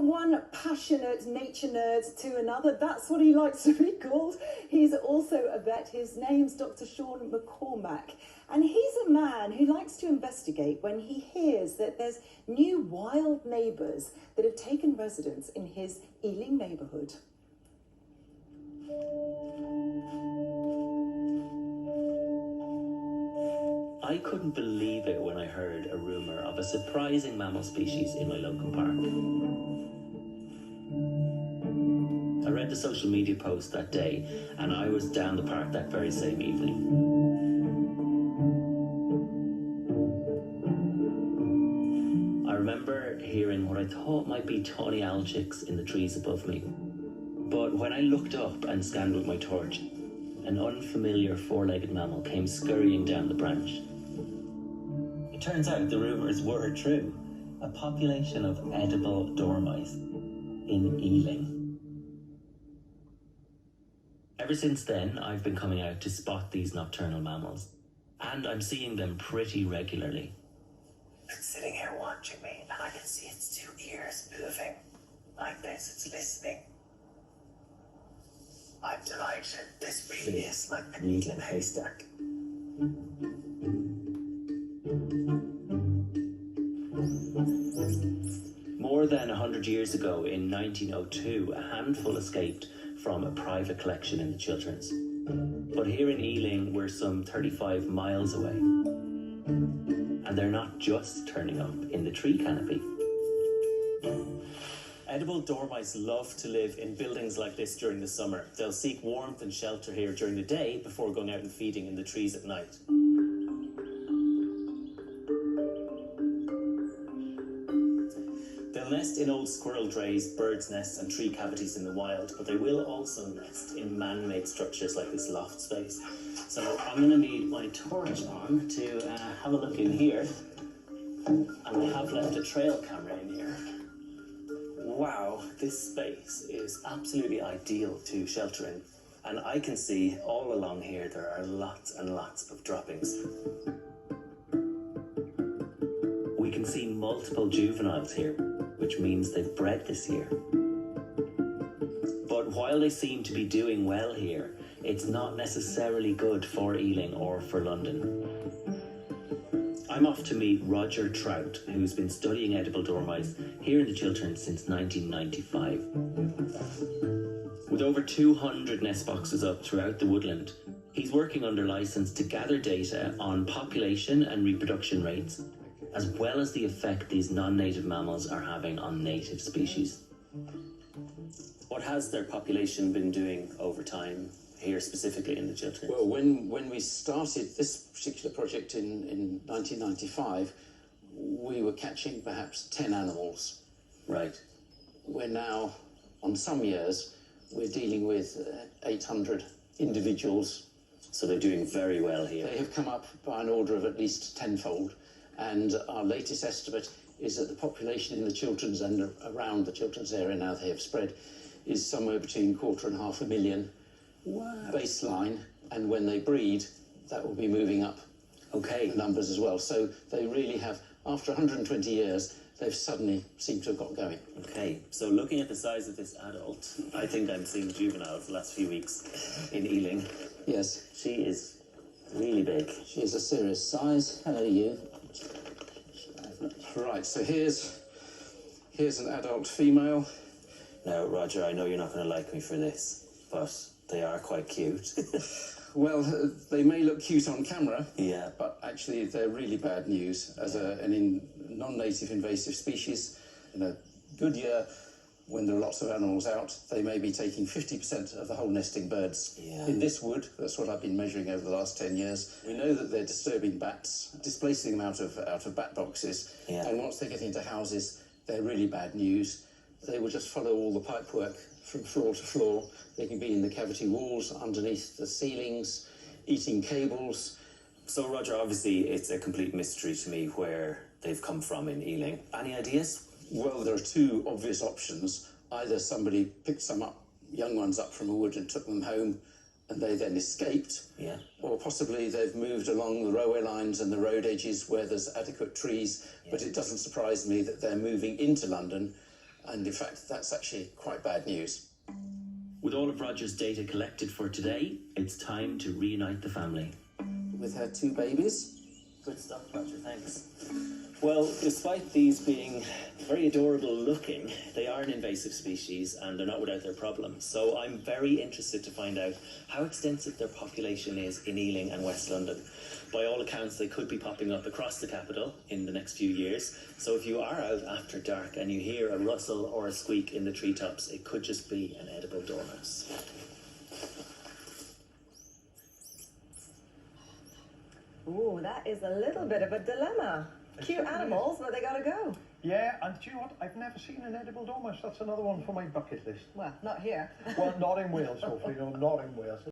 from one passionate nature nerd to another, that's what he likes to be called. He's also a vet. His name's Dr. Sean McCormack. And he's a man who likes to investigate when he hears that there's new wild neighbours that have taken residence in his Ealing neighbourhood. I couldn't believe it when I heard a rumour of a surprising mammal species in my local park. I read the social media post that day, and I was down the park that very same evening. I remember hearing what I thought might be tawny owl chicks in the trees above me. But when I looked up and scanned with my torch, an unfamiliar four-legged mammal came scurrying down the branch. It turns out the rumours were true. A population of edible dormice in Ealing. Ever since then, I've been coming out to spot these nocturnal mammals, and I'm seeing them pretty regularly. It's sitting here watching me, and I can see its two ears moving. Like this, it's listening. I'm delighted. This really is like a needle in a haystack. More than 100 years ago, in 1902, a handful escaped from a private collection in the Chilterns. But here in Ealing, we're some 35 miles away. And they're not just turning up in the tree canopy. Edible dormice love to live in buildings like this during the summer. They'll seek warmth and shelter here during the day before going out and feeding in the trees at night. They'll nest in old squirrel drays, birds' nests and tree cavities in the wild, but they will also nest in man-made structures like this loft space. So I'm going to need my torch on to have a look in here. And I have left a trail camera in here. Wow, this space is absolutely ideal to shelter in. And I can see all along here there are lots and lots of droppings. We can see multiple juveniles here, which means they've bred this year. But while they seem to be doing well here, it's not necessarily good for Ealing or for London. I'm off to meet Roger Trout, who's been studying edible dormice here in the Chilterns since 1995. With over 200 nest boxes up throughout the woodland, he's working under licence to gather data on population and reproduction rates, as well as the effect these non-native mammals are having on native species. What has their population been doing over time here, specifically in the Chilterns? Well, when we started this particular project in 1995, we were catching perhaps 10 animals. Right. We're now, on some years, we're dealing with 800 individuals. So they're doing very well here. They have come up by an order of at least tenfold, and our latest estimate is that the population in the Chilterns and around the Chilterns area, now they have spread, is somewhere between 250,000. Wow. Baseline, and when they breed, that will be moving up. Okay. The numbers as well. So they really have, after 120 years, they've suddenly seemed to have got going. Okay, so looking at the size of this adult, I think I'm seeing juveniles the last few weeks in Ealing. Yes. She is really big. She is a serious size. Hello, you. Right, so here's an adult female. Now, Roger, I know you're not going to like me for this, but they are quite cute. Well, they may look cute on camera, Yeah. but actually they're really bad news. As an non-native invasive species, in a good year, when there are lots of animals out, they may be taking 50% of the whole nesting birds. Yeah. In this wood. That's what I've been measuring over the last 10 years. We know that they're disturbing bats, displacing them out of bat boxes. Yeah. And once they get into houses, they're really bad news. They will just follow all the pipework from floor to floor. They can be in the cavity walls, underneath the ceilings, eating cables. So, Roger, obviously it's a complete mystery to me where they've come from in Ealing. Any ideas? Well, there are two obvious options. Either somebody picked some up, young ones up from a wood and took them home, and they then escaped. Yeah. Or possibly they've moved along the railway lines and the road edges where there's adequate trees, but it doesn't surprise me that they're moving into London And in fact, that's actually quite bad news. With all of Roger's data collected for today, it's time to reunite the family. With her 2 babies. Good stuff, Roger, thanks. Well, despite these being very adorable looking, they are an invasive species and they're not without their problems. So I'm very interested to find out how extensive their population is in Ealing and West London. By all accounts, they could be popping up across the capital in the next few years. So if you are out after dark and you hear a rustle or a squeak in the treetops, it could just be an edible dormouse. Ooh, that is a little bit of a dilemma. Cute animals, but they gotta go. Yeah, and do you know what? I've never seen an edible dormouse. That's another one for my bucket list. Well, not here. Well, not in Wales, Sophie. No, not in Wales.